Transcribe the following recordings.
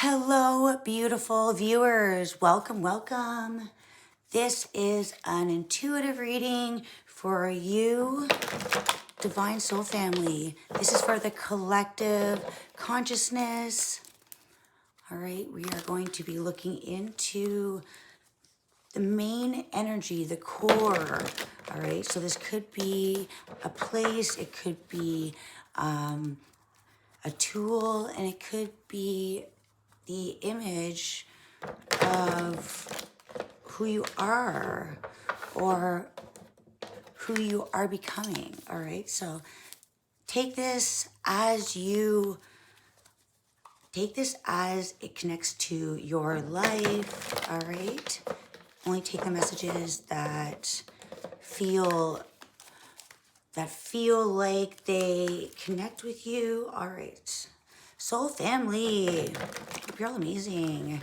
Hello, beautiful viewers. Welcome, welcome. This is an intuitive reading for you, Divine Soul Family. This is for the collective consciousness. All right, we are going to be looking into the main energy, the core. All right, so this could be a place, it could be a tool, and it could be the image of who you are or who you are becoming. All right, so take this as it connects to your life. All right, only take the messages that feel like they connect with you. All right, soul family, hope you're all amazing.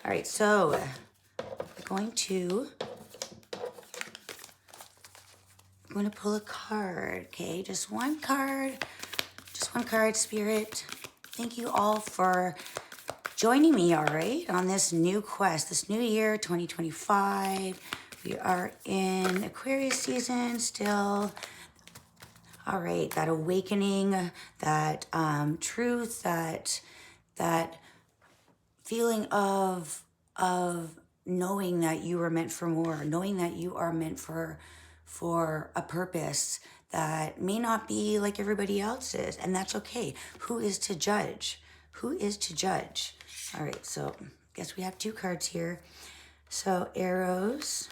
All right, so I'm going to pull a card, okay? Just one card, Spirit. Thank you all for joining me, all right, on this new quest, this new year, 2025. We are in Aquarius season still. All right, that awakening, that truth, that feeling of knowing that you were meant for more, knowing that you are meant for a purpose that may not be like everybody else's, and that's okay. Who is to judge? Who is to judge? All right, so I guess we have two cards here. So arrows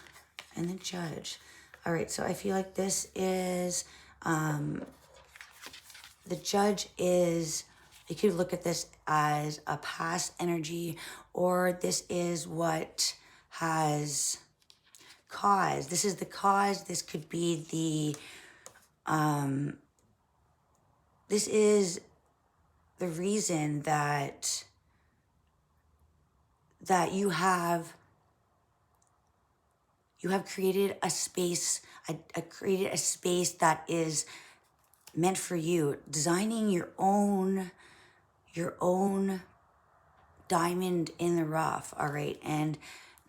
and the judge. All right, so I feel like this is, the judge is, you could look at this as a past energy, or this is what has caused. This is the cause. This could be the, this is the reason that you have created a space, created a space that is meant for you, designing your own diamond in the rough. All right, and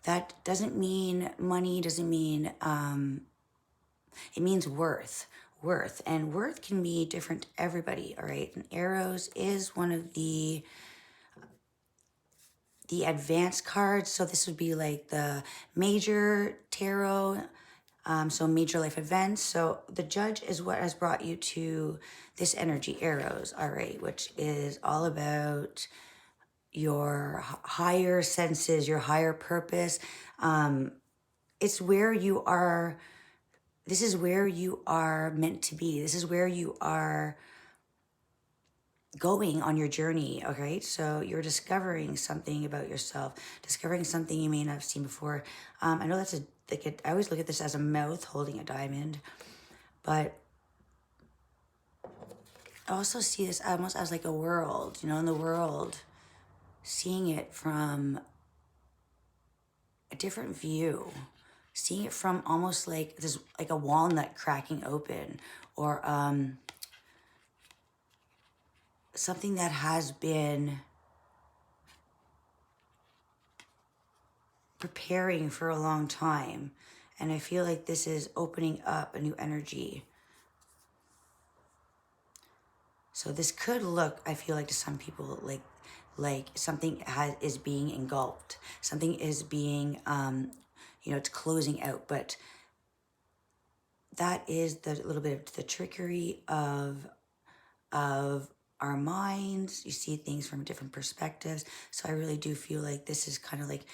that doesn't mean money, doesn't mean it means worth, and worth can be different to everybody. All right, and arrows is one of the advanced cards, so this would be like the major tarot, so major life events. So the judge is what has brought you to this energy, arrows, all right, which is all about your higher senses, your higher purpose. It's where you are, this is where you are meant to be. This is where you are going on your journey, okay? So you're discovering something about yourself, discovering something you may not have seen before. I know that's I always look at this as a mouth holding a diamond, but I also see this almost as like a world, you know, in the world, seeing it from a different view, seeing it from almost like this, like a walnut cracking open, or something that has been preparing for a long time. And I feel like this is opening up a new energy. So this could look, I feel like to some people, like something is being engulfed. Something is being, you know, it's closing out. But that is the little bit of the trickery of our minds. You see things from different perspectives. So I really do feel like this is kind of like,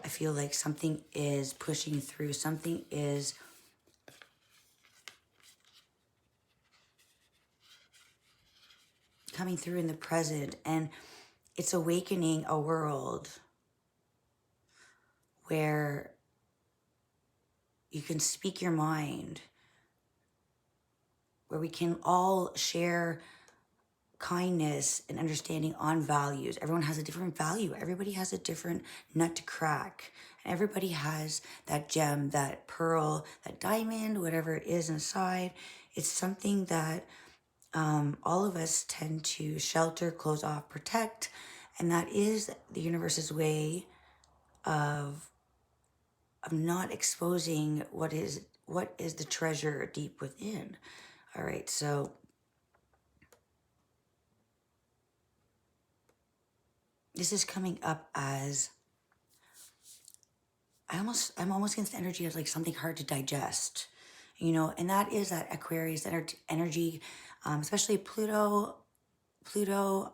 I feel like something is pushing through, something is coming through in the present, and it's awakening a world where you can speak your mind, where we can all share kindness and understanding on values. Everyone has a different value. Everybody has a different nut to crack. And everybody has that gem, that pearl, that diamond, whatever it is inside. It's something that all of us tend to shelter, close off, protect, And that is the universe's way of not exposing what is the treasure deep within. All right, so this is coming up as I'm almost against the energy of like something hard to digest, you know, and that is that Aquarius energy, especially Pluto. Pluto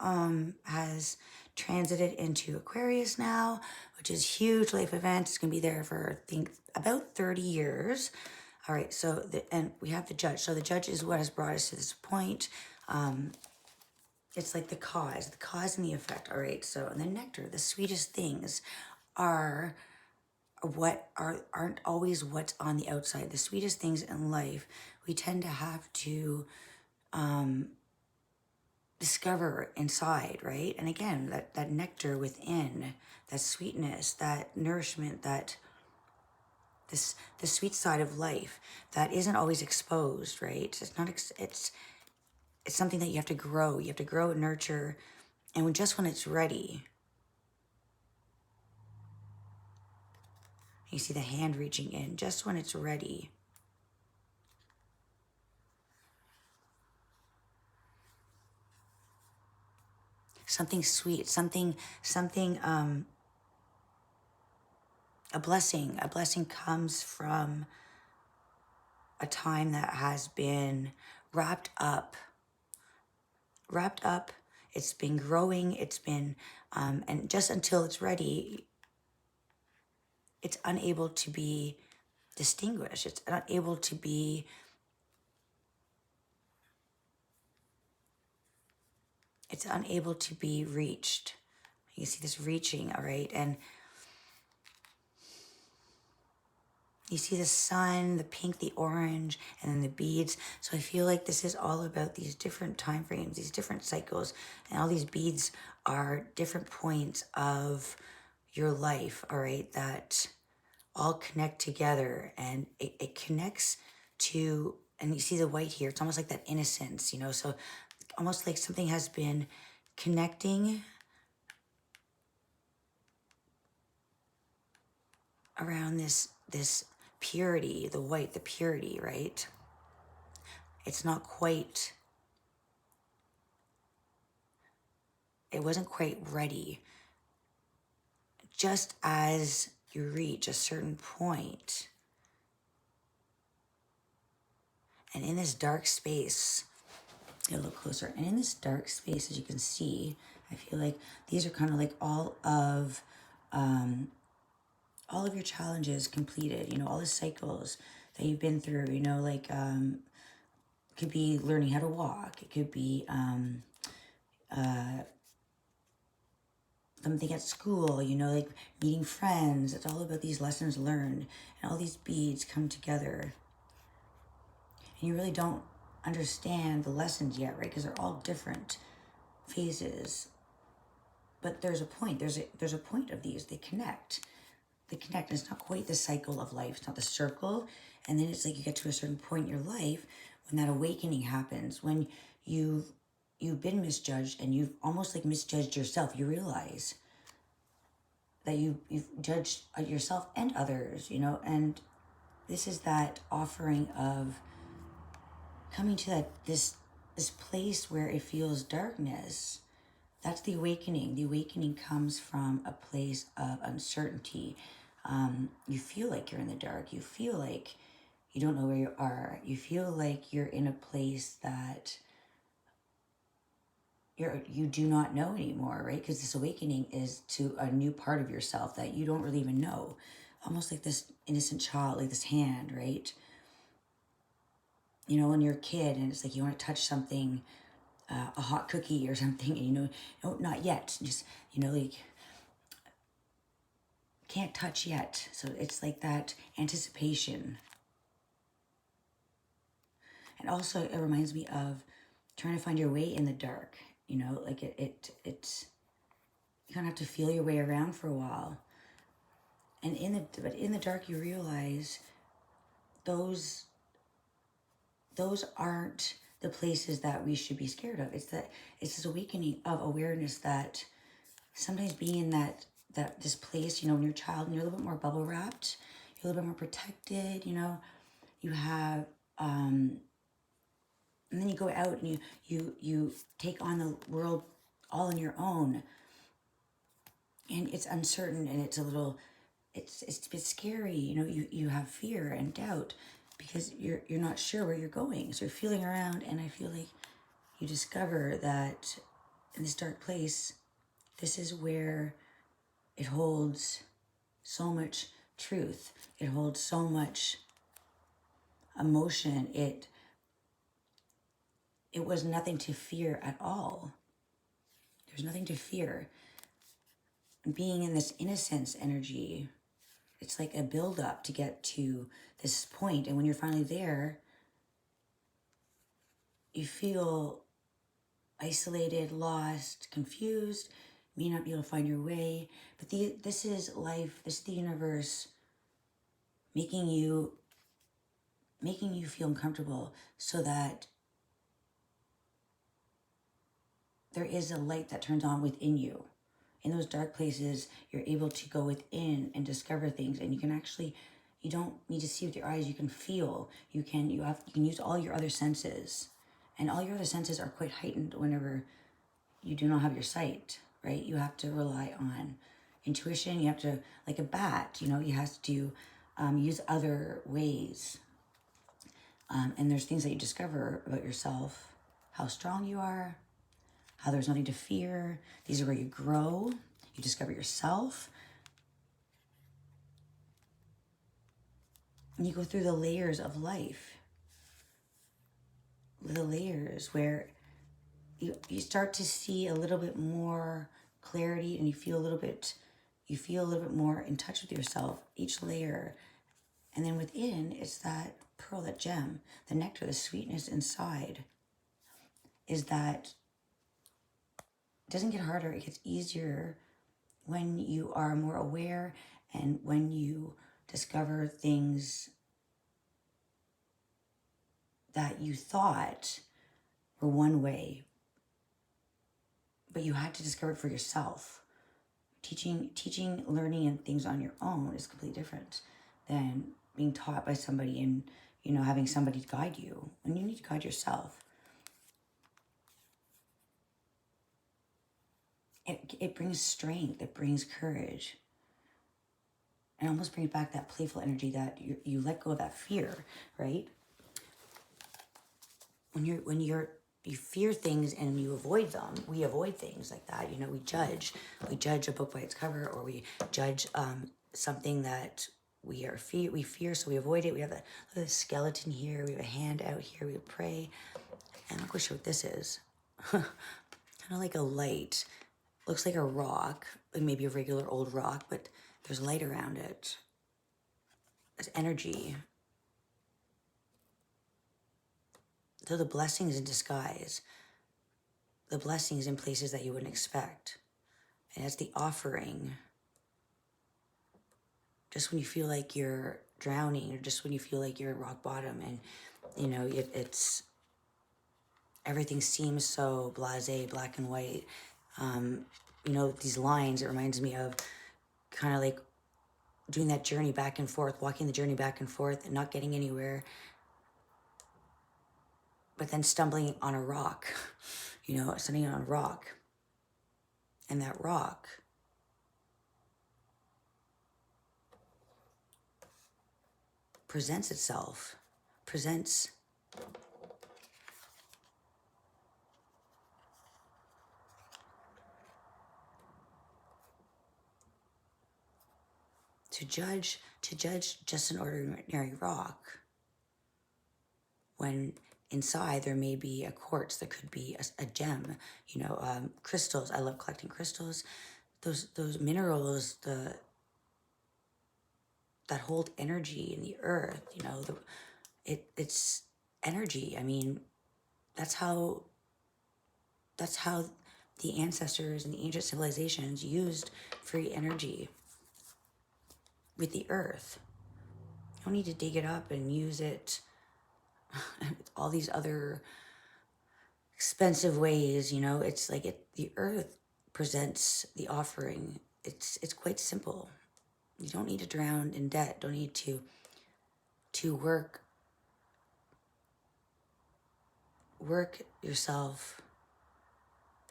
has transited into Aquarius now, which is huge life event. It's gonna be there for I think about 30 years. All right, so and we have the judge. So the judge is what has brought us to this point. It's like the cause and the effect. All right, so the nectar, the sweetest things are what aren't always what's on the outside. The sweetest things in life, we tend to have to discover inside, right? And again, that nectar within, that sweetness, that nourishment, that the sweet side of life that isn't always exposed, right? It's not. It's something that you have to grow. You have to grow and nurture, and when it's ready, you see the hand reaching in. Just when it's ready. Something sweet, something, a blessing. A blessing comes from a time that has been wrapped up. It's been growing. It's been, and just until it's ready, it's unable to be distinguished. It's not able to be, it's unable to be reached. You see this reaching, all right? And you see the sun, the pink, the orange, and then the beads. So I feel like this is all about these different time frames, these different cycles, and all these beads are different points of your life, all right, that all connect together, and it connects to, and you see the white here, it's almost like that innocence, you know, so almost like something has been connecting around this purity, the white, the purity, right? It's not quite, it wasn't quite ready. Just as you reach a certain point, and in this dark space, a little closer, and in this dark space, as you can see, I feel like these are kind of like all of your challenges completed, you know, all the cycles that you've been through, you know, like it could be learning how to walk, it could be something at school, you know, like meeting friends. It's all about these lessons learned, and all these beads come together, and you really don't understand the lessons yet, right? Because they're all different phases, but there's a point. There's a point of these. They connect. It's not quite the cycle of life. It's not the circle. And then it's like you get to a certain point in your life when that awakening happens, when you've been misjudged and you've almost like misjudged yourself. You realize that you've judged yourself and others, you know, and this is that offering of coming to that this place where it feels darkness. That's the awakening. The awakening comes from a place of uncertainty. You feel like you're in the dark. You feel like you don't know where you are. You feel like you're in a place that you do not know anymore, right? Because this awakening is to a new part of yourself that you don't really even know. Almost like this innocent child, like this hand, right? You know, when you're a kid and it's like you want to touch something, a hot cookie or something, and you know, no, not yet. Just, you know, like, can't touch yet. So it's like that anticipation. And also it reminds me of trying to find your way in the dark. You know, like it's you kind of have to feel your way around for a while. And but in the dark you realize those aren't the places that we should be scared of. It's this awakening of awareness that sometimes being in this place, when you're a child and you're a little bit more bubble wrapped, you're a little bit more protected, you have, and then you go out and you take on the world all on your own, and it's uncertain, and it's a bit scary, you have fear and doubt because you're not sure where you're going. So you're feeling around, and I feel like you discover that in this dark place, this is where it holds so much truth. It holds so much emotion. It was nothing to fear at all. There's nothing to fear. Being in this innocence energy, it's like a build-up to get to this point. And when you're finally there, you feel isolated, lost, confused, may not be able to find your way. But this is life, this is the universe making you feel uncomfortable so that there is a light that turns on within you. In those dark places, you're able to go within and discover things, and you don't need to see with your eyes, you can feel, you can use all your other senses. And all your other senses are quite heightened whenever you do not have your sight, right? You have to rely on intuition. You have to, like a bat, you have to use other ways. And there's things that you discover about yourself, how strong you are, how there's nothing to fear. These are where you grow. You discover yourself. And you go through the layers of life. The layers where you start to see a little bit more clarity, and you feel a little bit more in touch with yourself, each layer. And then within, it's that pearl, that gem, the nectar, the sweetness inside is that it doesn't get harder, it gets easier when you are more aware and when you discover things that you thought were one way, but you had to discover it for yourself. Teaching, learning, and things on your own is completely different than being taught by somebody and, having somebody guide you. And you need to guide yourself. It brings strength. It brings courage. And almost brings back that playful energy that you let go of that fear, right? When you fear things and you avoid them, we avoid things like that. We judge a book by its cover, or we judge something that we fear, so we avoid it. We have a skeleton here, we have a hand out here, we pray. And I'm not quite sure what this is. Kind of like a light. Looks like a rock, like maybe a regular old rock, but there's light around it. It's energy. So the blessings in disguise. The blessings in places that you wouldn't expect. And it's the offering. Just when you feel like you're drowning, or just when you feel like you're at rock bottom, and it's everything seems so blasé, black and white. These lines, it reminds me of kind of like doing that journey back and forth, walking the journey back and forth and not getting anywhere, but then stumbling on a rock, stumbling on a rock. And that rock presents to judge just an ordinary rock, when inside there may be a quartz, there could be a gem, crystals. I love collecting crystals. Those minerals, that hold energy in the earth, it's energy. I mean, that's how the ancestors and the ancient civilizations used free energy with the earth. You don't need to dig it up and use it all these other expensive ways. It's like the earth presents the offering. It's quite simple. You don't need to drown in debt. Don't need to work yourself,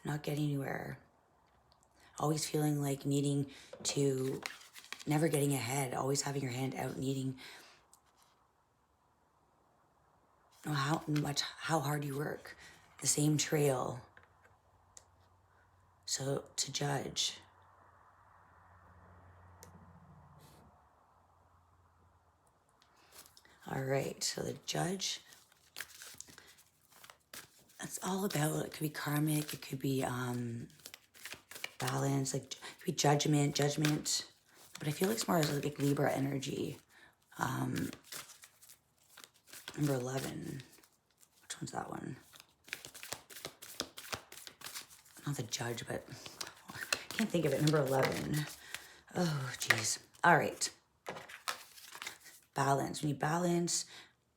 not getting anywhere. Always feeling like needing to, never getting ahead, always having your hand out, needing, how hard you work, the same trail. So to judge. All right, so the judge, that's all about, it could be karmic, it could be balance, like it could be judgment, but I feel like it's more like Libra energy. Number 11, which one's that one? Not the judge, but I can't think of it. Number 11. Oh, geez. All right. Balance. When you balance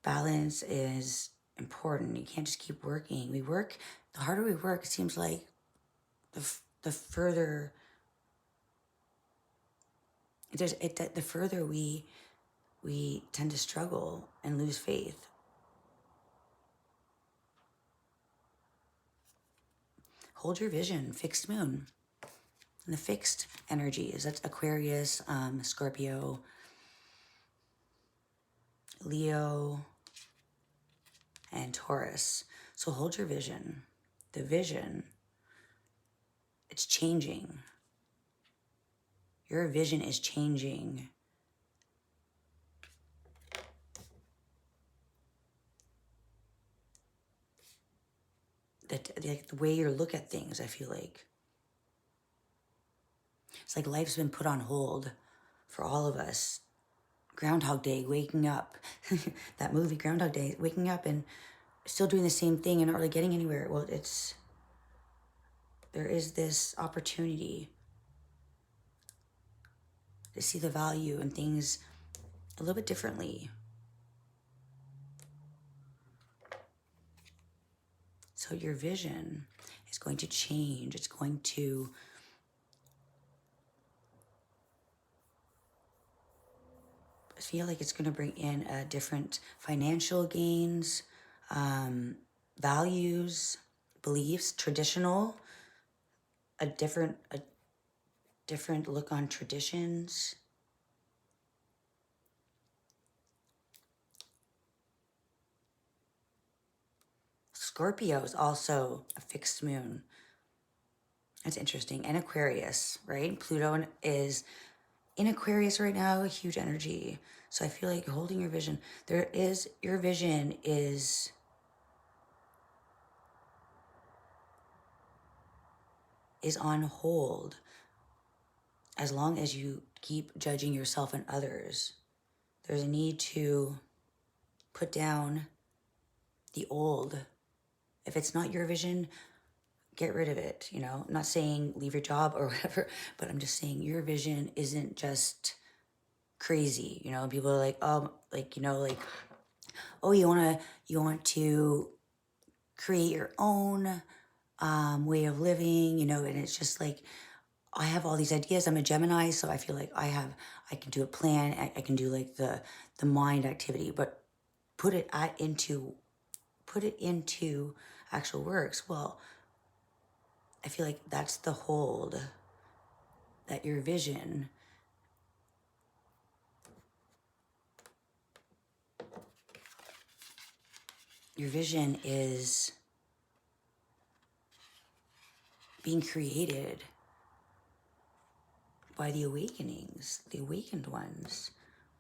is important. You can't just keep working. We work, the harder we work, it seems like the further the further we tend to struggle and lose faith. Hold your vision, fixed moon. And the fixed energies, that's Aquarius, Scorpio, Leo, and Taurus. So hold your vision. The vision, it's changing. Your vision is changing. The way you look at things, I feel like. It's like life's been put on hold for all of us. Groundhog Day, waking up. That movie, Groundhog Day, waking up and still doing the same thing and not really getting anywhere. Well, there is this opportunity to see the value in things a little bit differently. So your vision is going to change. It's going to feel like it's going to bring in different financial gains, values, beliefs, traditional, a different look on traditions. Scorpio is also a fixed moon. That's interesting. And Aquarius, right? Pluto is in Aquarius right now, a huge energy. So I feel like holding your vision, your vision is on hold as long as you keep judging yourself and others. There's a need to put down the old. If it's not your vision, get rid of it, you know? I'm not saying leave your job or whatever, but I'm just saying your vision isn't just crazy, you know? People are like, oh, like, you know, like, oh, you want to create your own way of living, you know? And it's just like, I have all these ideas. I'm a Gemini, so I feel like I can do a plan. I can do like the mind activity, but put it into actual works. Well, I feel like that's the hold that your vision is being created by the awakenings, the awakened ones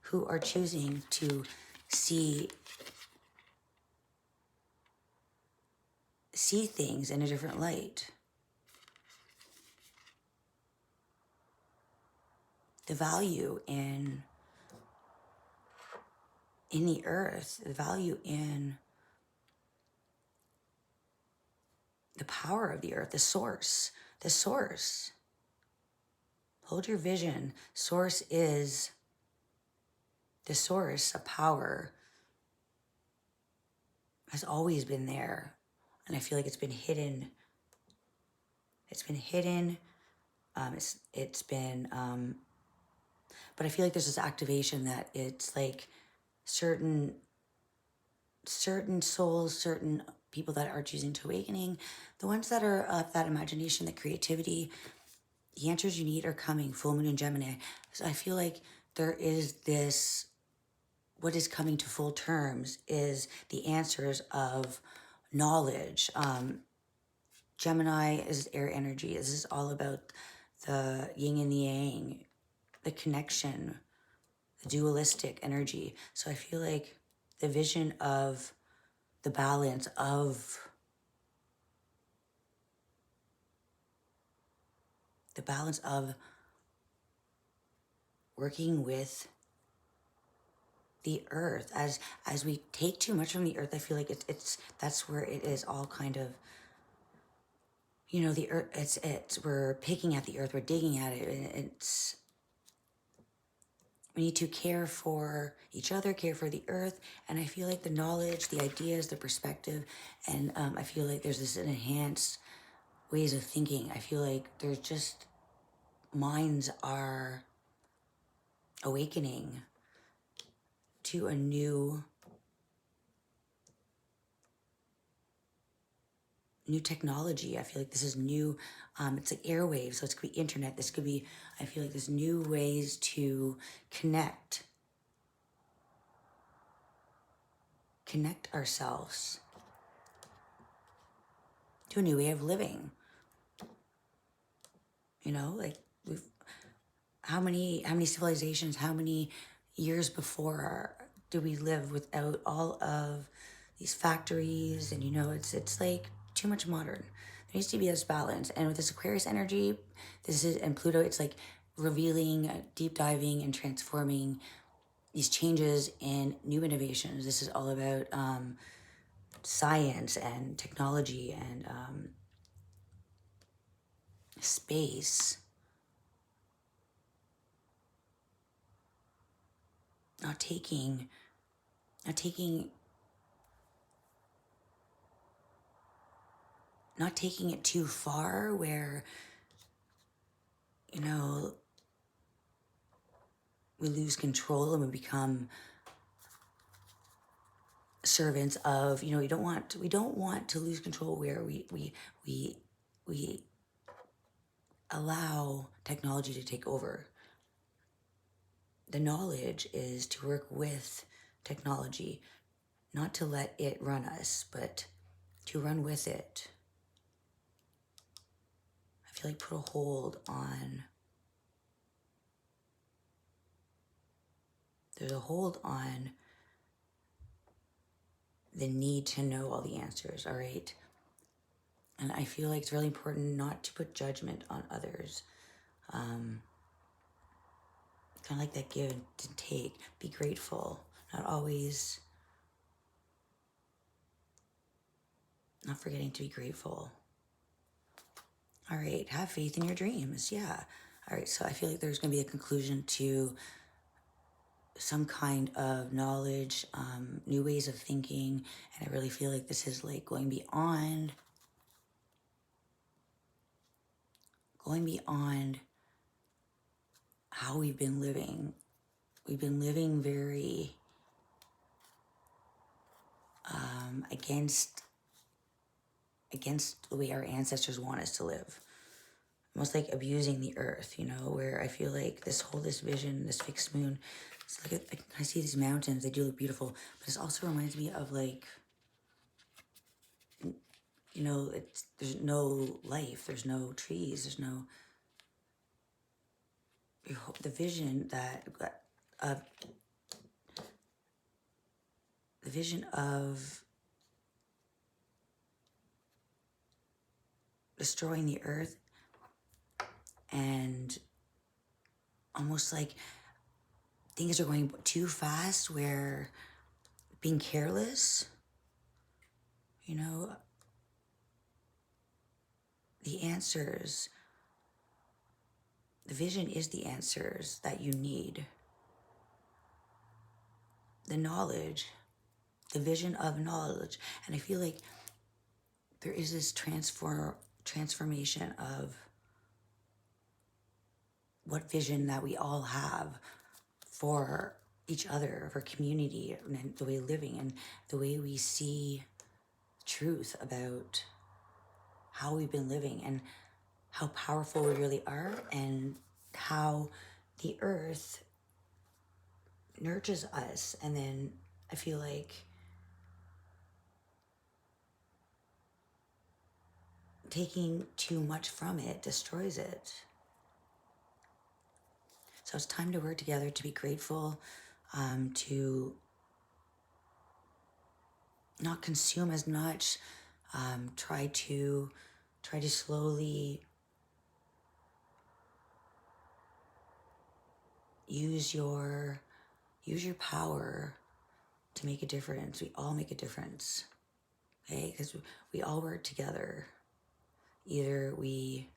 who are choosing to see things in a different light. The value in the earth, the value in the power of the earth, the source. Hold your vision. Source is the source of power. Has always been there. And I feel like it's been hidden. It's been hidden It's been, but I feel like there's this activation that it's like certain souls, certain people that are choosing to awakening, the ones that are of that imagination, that creativity, the answers you need are coming. Full moon in Gemini. So I feel like there is this, what is coming to full terms is the answers of knowledge. Gemini is air energy. This is all about the yin and the yang, the connection, the dualistic energy. So I feel like the vision of the balance of working with the earth, as we take too much from the earth, I feel like it's that's where it is all kind of, the earth, it's we're picking at the earth, we're digging at it, and we need to care for each other, care for the earth. And I feel like the knowledge, the ideas, the perspective, and I feel like there's this enhanced ways of thinking. I feel like there's just, minds are awakening to a new technology. I feel like this is new. It's like airwaves, so it could be internet. This could be, I feel like there's new ways to connect ourselves to a new way of living. Like how many civilizations, how many years before do we live without all of these factories? And it's like too much modern. There needs to be this balance. And with this Aquarius energy, and Pluto, it's like revealing, deep diving, and transforming these changes and new innovations. This is all about science and technology and space. Not taking it too far where, we lose control and we become servants of, we don't want to lose control where we allow technology to take over. The knowledge is to work with technology, not to let it run us, but to run with it. I feel like put a hold on, there's a hold on the need to know all the answers, all right? And I feel like it's really important not to put judgment on others. Kind of like that give and take. Be grateful. Not forgetting to be grateful. All right, have faith in your dreams. Yeah. All right, so I feel like there's going to be a conclusion to some kind of knowledge, new ways of thinking. And I really feel like this is like going beyond how we've been living. We've been living very against the way our ancestors want us to live. Almost like abusing the earth, where I feel like this vision, this fixed moon, it's like I see these mountains, they do look beautiful, but it also reminds me of like, there's no life, there's no trees, there's no, the vision of destroying the earth, and almost like things are going too fast, where being careless, the answers, the vision is the answers that you need. The knowledge, the vision of knowledge. And I feel like there is this transformation of what vision that we all have for each other, for community, and the way of living, and the way we see truth about how we've been living, and how powerful we really are, and how the earth nurtures us. And then I feel like taking too much from it destroys it. So it's time to work together, to be grateful, to not consume as much, try to slowly use your power to make a difference. We all make a difference, okay? Because we all work together. Either we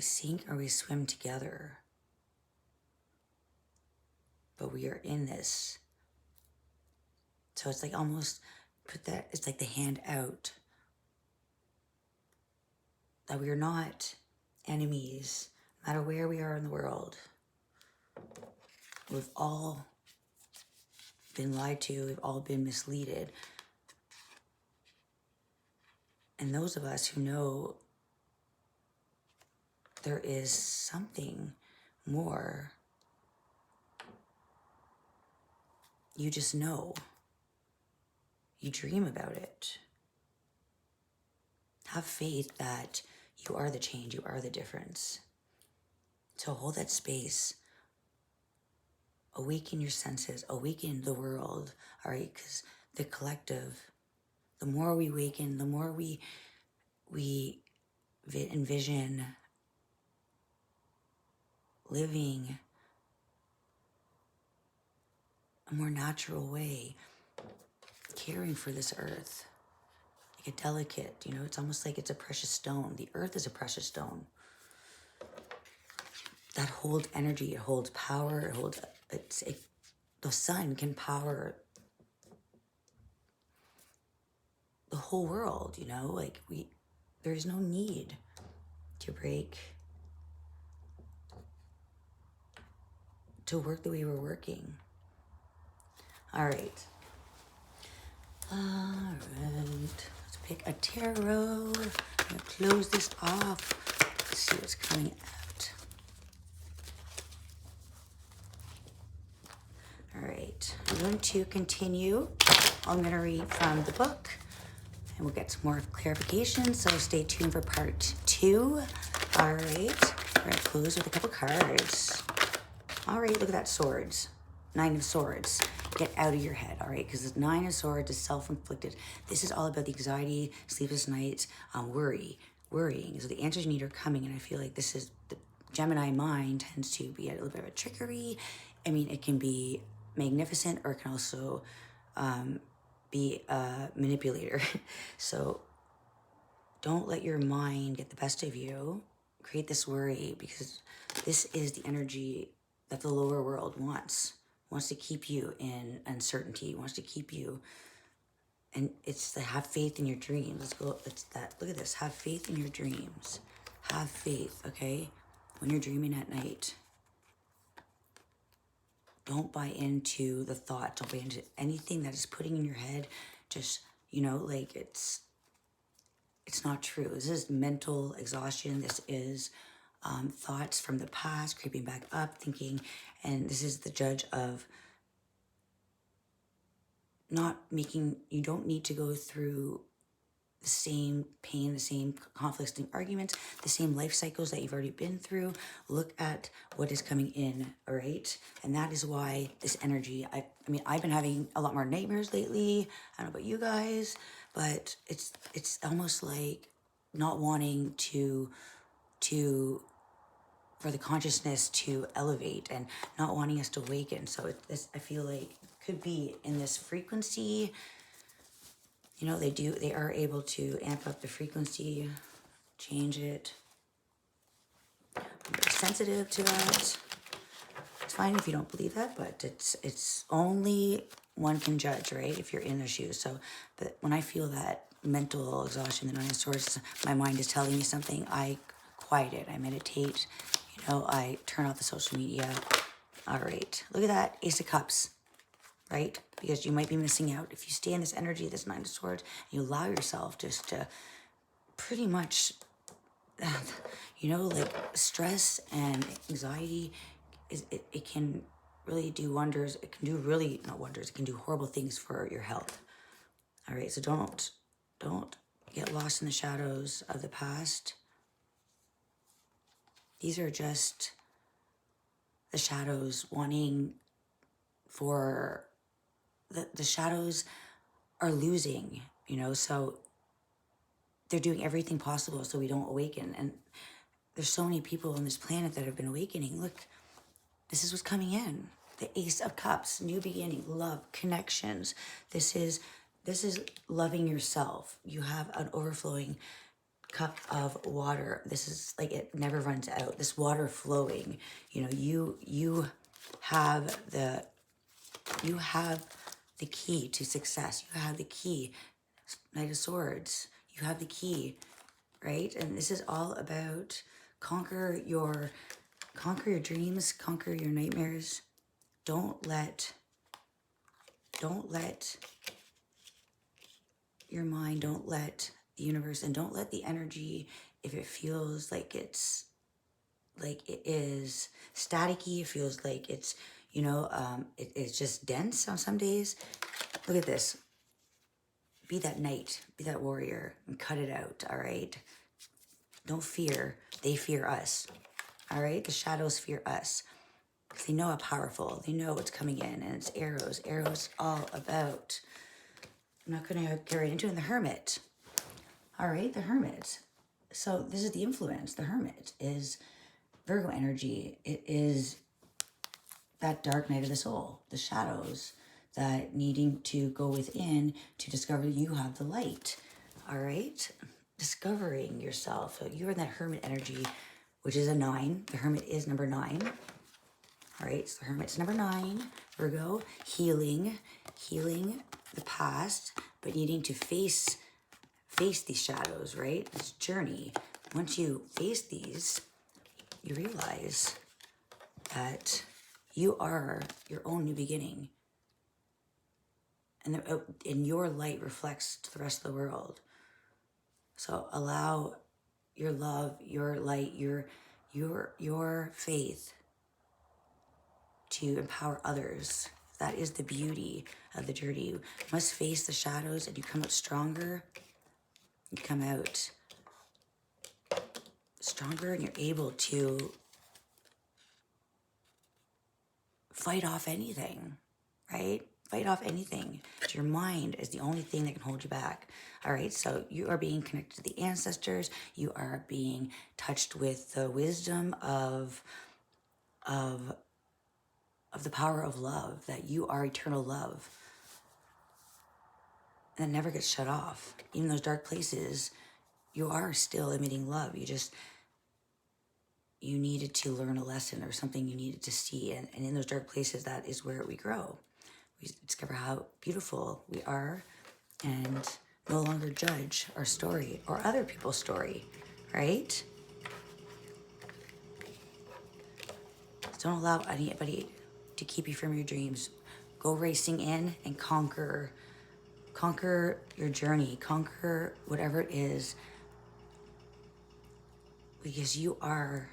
sink or we swim together. But we are in this. So it's like almost it's like the hand out. That we are not enemies, no matter where we are in the world. We've all been lied to, we've all been misleaded. And those of us who know there is something more, you just know. You dream about it. Have faith that you are the change, you are the difference. So hold that space. Awaken your senses, awaken the world, all right? Because the collective, the more we awaken, the more we envision living a more natural way, caring for this earth, like a delicate, you know, it's almost like it's a precious stone. The earth is a precious stone that holds energy, it holds power, it holds, the sun can power the whole world, you know, like there's no need to work the way we're working. All right. Let's pick a tarot. I'm gonna close this off. Let's see what's coming out. All right, I'm going to continue. I'm gonna read from the book and we'll get some more clarification, so stay tuned for part 2. All right, we're gonna close with a couple cards. All right, look at that, swords. 9 of Swords. Get out of your head, all right? Because the 9 of Swords is self-inflicted. This is all about the anxiety, sleepless nights, worrying. So the answers you need are coming, and I feel like this is the Gemini mind tends to be a little bit of a trickery. I mean, it can be magnificent, or it can also be a manipulator. So don't let your mind get the best of you. Create this worry, because this is the energy that the lower world wants to keep you in uncertainty, wants to keep you, and it's to have faith in your dreams. Let's go, it's that, look at this, have faith in your dreams. Have faith, okay? When you're dreaming at night, don't buy into the thought, don't buy into anything that is putting in your head, just, you know, like it's not true. This is mental exhaustion. This is thoughts from the past creeping back up, thinking, and this is the judge of not making, you don't need to go through the same pain, the same conflicts, the arguments, the same life cycles that you've already been through. Look at what is coming in, all right? And that is why this energy, I mean, I've been having a lot more nightmares lately. I don't know about you guys, but it's almost like not wanting for the consciousness to elevate and not wanting us to awaken. So I feel like it could be in this frequency. You know, they are able to amp up the frequency, change it. I'm very sensitive to that. It's fine if you don't believe that, but it's only one can judge, right? If you're in their shoes. So, but when I feel that mental exhaustion, the Nine of Swords, my mind is telling me something, I quiet it, I meditate, you know, I turn off the social media. All right, look at that, Ace of Cups, right? Because you might be missing out. If you stay in this energy, this Nine of Swords, and you allow yourself just to pretty much, you know, like stress and anxiety, it can really do wonders. It can do really, not wonders, it can do horrible things for your health. All right, so don't get lost in the shadows of the past. These are just the shadows wanting for, the shadows are losing, you know, so they're doing everything possible so we don't awaken. And there's so many people on this planet that have been awakening. Look, this is what's coming in. The Ace of Cups, new beginning, love, connections. This is loving yourself. You have an overflowing cup of water. This is like, it never runs out. This water flowing, you know, you have the key to success. You have the key, Knight of Swords. You have the key, right? And this is all about conquer your dreams, conquer your nightmares. Don't let your mind, don't let the universe, and don't let the energy, if it feels like it is staticky, it feels like it's, you know, it's just dense on some days. Look at this. Be that knight, be that warrior, and cut it out, all right? Don't fear. They fear us, all right? The shadows fear us. They know how powerful, they know what's coming in, and it's arrows. Arrows all about, I'm not going to get right into it, the Hermit. All right, the Hermit. So this is the influence. The Hermit is Virgo energy. It is that dark night of the soul, the shadows, that needing to go within to discover you have the light. All right, discovering yourself. So you're in that Hermit energy, which is a 9. The Hermit is number 9. All right, so the Hermit's number 9, Virgo, healing the past, but needing to face these shadows, right? This journey. Once you face these, you realize that you are your own new beginning. And your light reflects to the rest of the world. So allow your love, your light, your faith to empower others. That is the beauty of the journey. You must face the shadows, and you come out stronger. You come out stronger, and you're able to fight off anything, right? Fight off anything. Your mind is the only thing that can hold you back. All right, so you are being connected to the ancestors. You are being touched with the wisdom of the power of love, that you are eternal love. And it never gets shut off. Even those dark places, you are still emitting love. You needed to learn a lesson or something you needed to see. And in those dark places, that is where we grow. We discover how beautiful we are and no longer judge our story or other people's story, right? So don't allow anybody to keep you from your dreams. Go racing in and conquer your journey, conquer whatever it is, because you are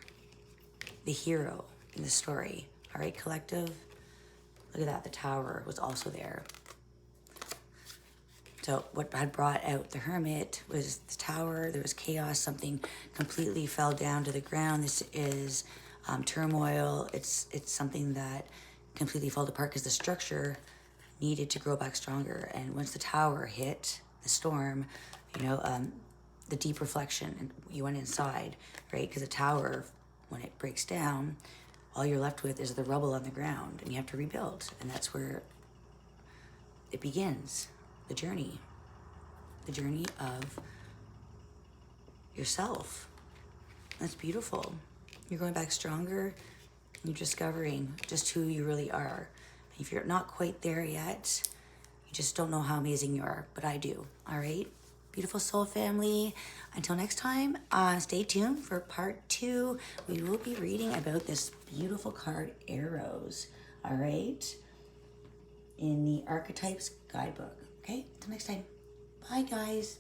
the hero in the story. All right, collective. Look at that, the Tower was also there. So what had brought out the Hermit was the Tower. There was chaos. Something completely fell down to the ground. This is turmoil. It's something that completely fell apart because the structure needed to grow back stronger. And once the Tower hit the storm, you know, the deep reflection, and you went inside, right? Because the Tower, when it breaks down, all you're left with is the rubble on the ground, and you have to rebuild. And that's where it begins, the journey of yourself. That's beautiful. You're going back stronger. You're discovering just who you really are. If you're not quite there yet, you just don't know how amazing you are, but I do, all right? beautiful soul family. Until next time, stay tuned for part 2. We will be reading about this beautiful card, Arrows. All right? In the Archetypes Guidebook. Okay? Until next time. Bye, guys.